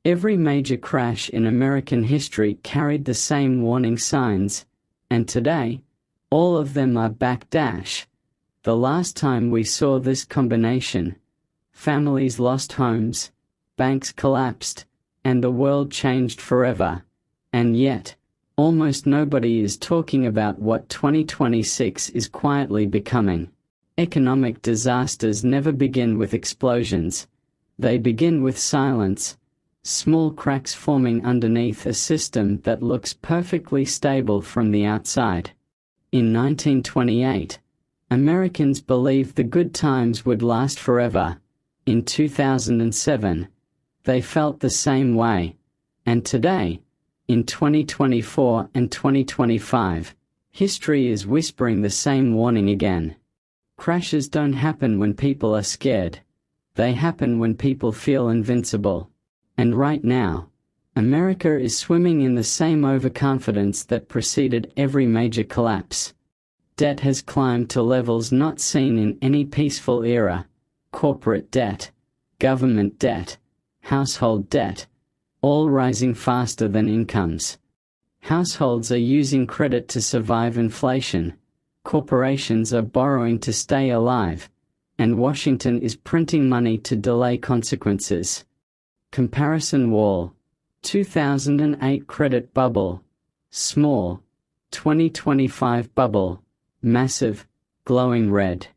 Every major crash in American history carried the same warning signs, and today, all of them are backdash. The last time we saw this combination, families lost homes, banks collapsed, and the world changed forever. And yet, almost nobody is talking about what 2026 is quietly becoming. Economic disasters never begin with explosions. They begin with silence, small cracks forming underneath a system that looks perfectly stable from the outside. In 1928, Americans believed the good times would last forever. In 2007, they felt the same way. And today, in 2024 and 2025, history is whispering the same warning again. Crashes don't happen when people are scared. They happen when people feel invincible. And right now, America is swimming in the same overconfidence that preceded every major collapse. Debt has climbed to levels not seen in any peaceful era. Corporate debt, government debt, household debt, all rising faster than incomes. Households are using credit to survive inflation. Corporations are borrowing to stay alive, and Washington is printing money to delay consequences. Comparison wall. 2008 credit bubble. Small. 2025 bubble. Massive. Glowing red.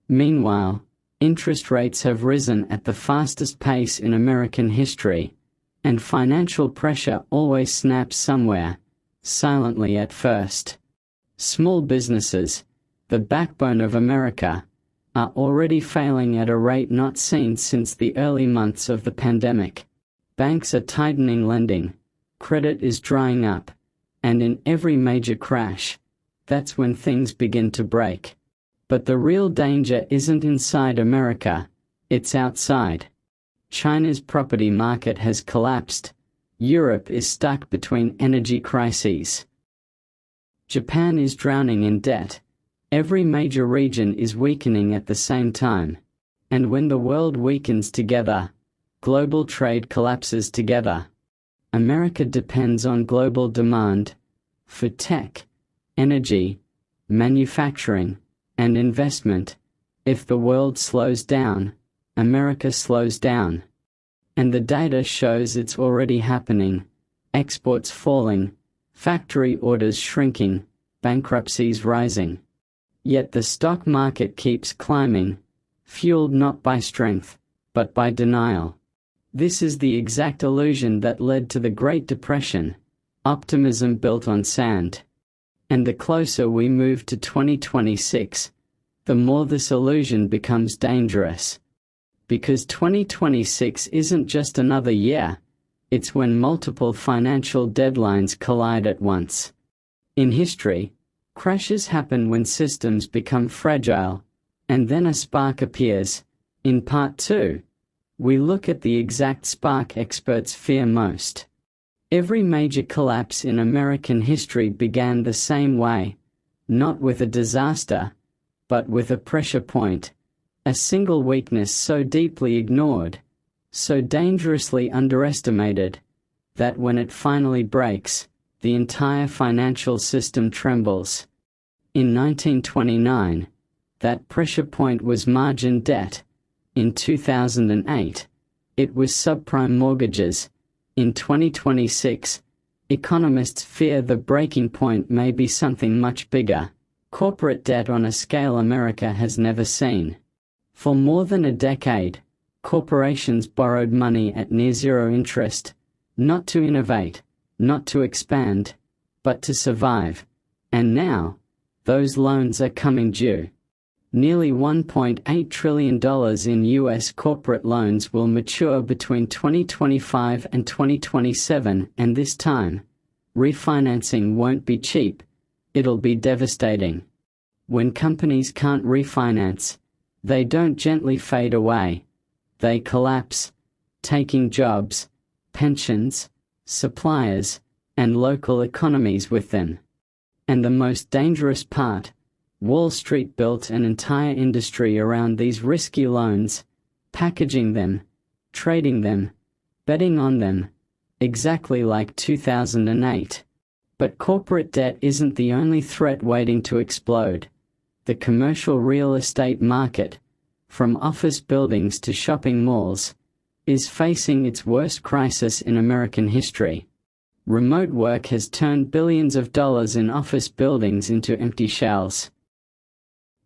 Meanwhile, interest rates have risen at the fastest pace in American history, and financial pressure always snaps somewhere, silently at first. Small businesses, the backbone of America, are already failing at a rate not seen since the early months of the pandemic. Banks are tightening lending, credit is drying up, and in every major crash, that's when things begin to break. But the real danger isn't inside America, it's outside. China's property market has collapsed. Europe is stuck between energy crises. Japan is drowning in debt. Every major region is weakening at the same time. And when the world weakens together, global trade collapses together. America depends on global demand for tech, energy, manufacturing, and investment. If the world slows down, America slows down. And the data shows it's already happening. Exports falling, factory orders shrinking, bankruptcies rising. Yet the stock market keeps climbing, fueled not by strength, but by denial. This is the exact illusion that led to the Great Depression, optimism built on sand. And the closer we move to 2026, the more this illusion becomes dangerous. Because 2026 isn't just another year, it's when multiple financial deadlines collide at once. In history, crashes happen when systems become fragile, and then a spark appears. In Part 2, we look at the exact spark experts fear most. Every major collapse in American history began the same way, not with a disaster, but with a pressure point, a single weakness so deeply ignored, so dangerously underestimated, that when it finally breaks, the entire financial system trembles. In 1929, that pressure point was margin debt. In 2008, it was subprime mortgages. In 2026, economists fear the breaking point may be something much bigger, corporate debt on a scale America has never seen. For more than a decade, corporations borrowed money at near-zero interest, not to innovate, not to expand, but to survive. And now, those loans are coming due. Nearly $1.8 trillion in U.S. corporate loans will mature between 2025 and 2027, and this time, refinancing won't be cheap, it'll be devastating. When companies can't refinance, they don't gently fade away. They collapse, taking jobs, pensions, suppliers, and local economies with them. And the most dangerous part, Wall Street built an entire industry around these risky loans, packaging them, trading them, betting on them, exactly like 2008. But corporate debt isn't the only threat waiting to explode. The commercial real estate market, from office buildings to shopping malls, is facing its worst crisis in American history. Remote work has turned billions of dollars in office buildings into empty shells.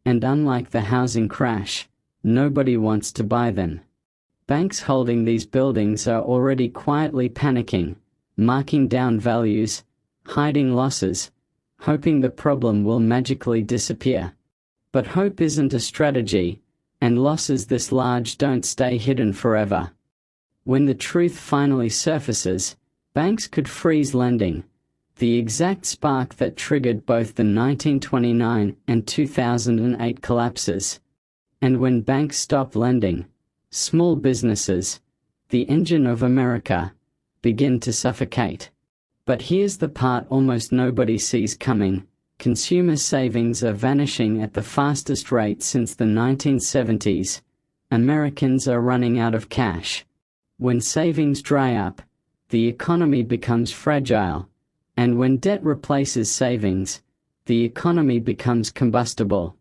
And unlike the housing crash, nobody wants to buy them. Banks holding these buildings are already quietly panicking, marking down values, hiding losses, hoping the problem will magically disappear. But hope isn't a strategy, and losses this large don't stay hidden forever. When the truth finally surfaces, banks could freeze lending, the exact spark that triggered both the 1929 and 2008 collapses. And when banks stop lending, small businesses, the engine of America, begin to suffocate. But here's the part almost nobody sees coming. Consumer savings are vanishing at the fastest rate since the 1970s. Americans are running out of cash. When savings dry up, the economy becomes fragile, and when debt replaces savings, the economy becomes combustible.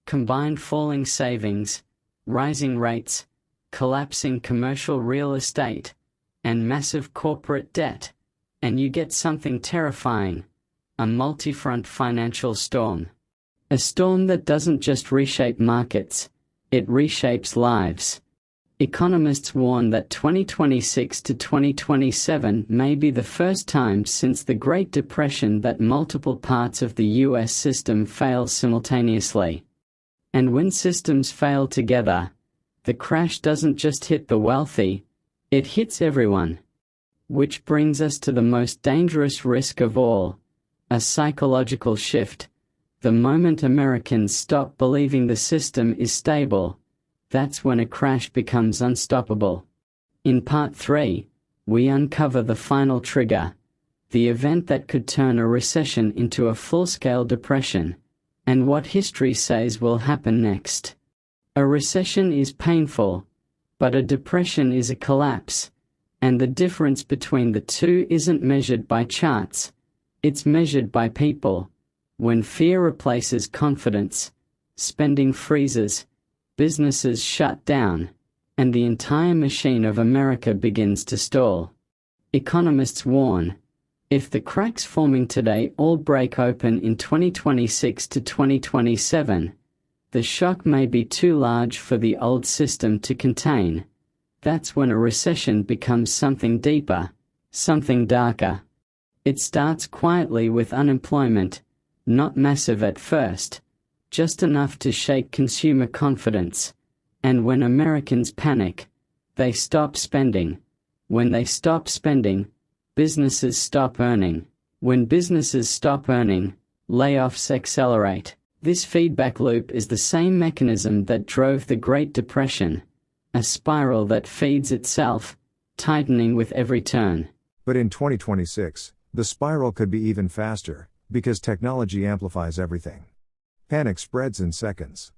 Combine falling savings, rising rates, collapsing commercial real estate, and massive corporate debt, and you get something terrifying: a multi-front financial storm. A storm that doesn't just reshape markets, it reshapes lives. Economists warn that 2026 to 2027 may be the first time since the Great Depression that multiple parts of the US system fail simultaneously. And when systems fail together, the crash doesn't just hit the wealthy, it hits everyone. Which brings us to the most dangerous risk of all: a psychological shift. The moment Americans stop believing the system is stable, that's when a crash becomes unstoppable. In Part 3, we uncover the final trigger, the event that could turn a recession into a full-scale depression, and what history says will happen next. A recession is painful, but a depression is a collapse, and the difference between the two isn't measured by charts, it's measured by people. When fear replaces confidence, spending freezes, businesses shut down, and the entire machine of America begins to stall. Economists warn, if the cracks forming today all break open in 2026 to 2027, the shock may be too large for the old system to contain. That's when a recession becomes something deeper, something darker. It starts quietly with unemployment, not massive at first, just enough to shake consumer confidence. And when Americans panic, they stop spending. When they stop spending, businesses stop earning. When businesses stop earning, layoffs accelerate. This feedback loop is the same mechanism that drove the Great Depression, a spiral that feeds itself, tightening with every turn. But in 2026, the spiral could be even faster, because technology amplifies everything. Panic spreads in seconds.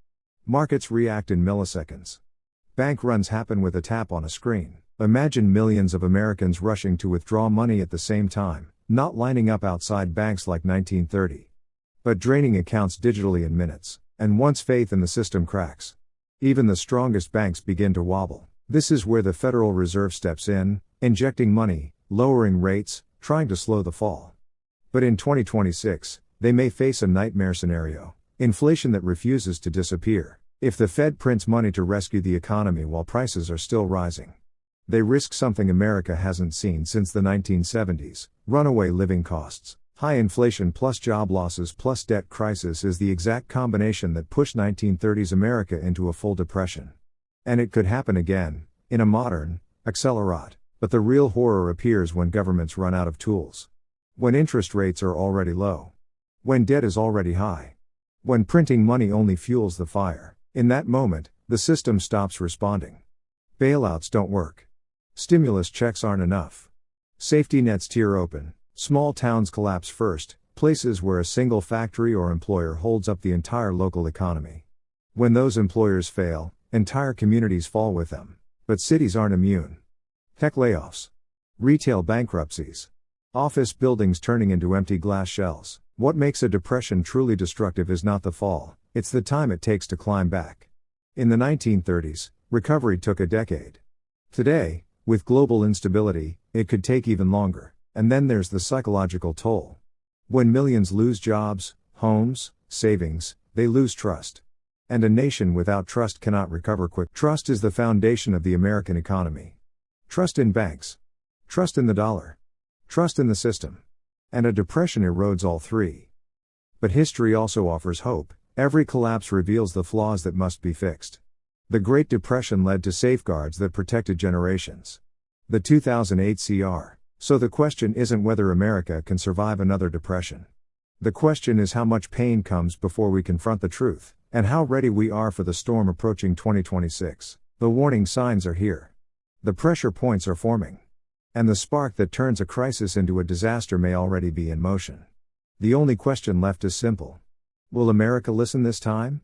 Markets react in milliseconds. Bank runs happen with a tap on a screen. Imagine millions of Americans rushing to withdraw money at the same time, not lining up outside banks like 1930. But draining accounts digitally in minutes, and once faith in the system cracks, even the strongest banks begin to wobble. This is where the Federal Reserve steps in, injecting money, lowering rates, trying to slow the fall. But in 2026, they may face a nightmare scenario: inflation that refuses to disappear. If the Fed prints money to rescue the economy while prices are still rising, they risk something America hasn't seen since the 1970s, runaway living costs. High inflation plus job losses plus debt crisis is the exact combination that pushed 1930s America into a full depression. And it could happen again, in a modern, accelerate. But the real horror appears when governments run out of tools. When interest rates are already low. When debt is already high. When printing money only fuels the fire. In that moment, the system stops responding. Bailouts don't work. Stimulus checks aren't enough. Safety nets tear open. Small towns collapse first, places where a single factory or employer holds up the entire local economy. When those employers fail, entire communities fall with them. But cities aren't immune. Tech layoffs. Retail bankruptcies. Office buildings turning into empty glass shells. What makes a depression truly destructive is not the fall, it's the time it takes to climb back. In the 1930s, recovery took a decade. Today, with global instability, it could take even longer. And then there's the psychological toll. When millions lose jobs, homes, savings, they lose trust. And a nation without trust cannot recover quick. Trust is the foundation of the American economy. Trust in banks. Trust in the dollar. Trust in the system. And a depression erodes all three. But history also offers hope. Every collapse reveals the flaws that must be fixed. The Great Depression led to safeguards that protected generations. The 2008 CR. So the question isn't whether America can survive another depression. The question is how much pain comes before we confront the truth, and how ready we are for the storm approaching 2026. The warning signs are here. The pressure points are forming. And the spark that turns a crisis into a disaster may already be in motion. The only question left is simple. Will America listen this time?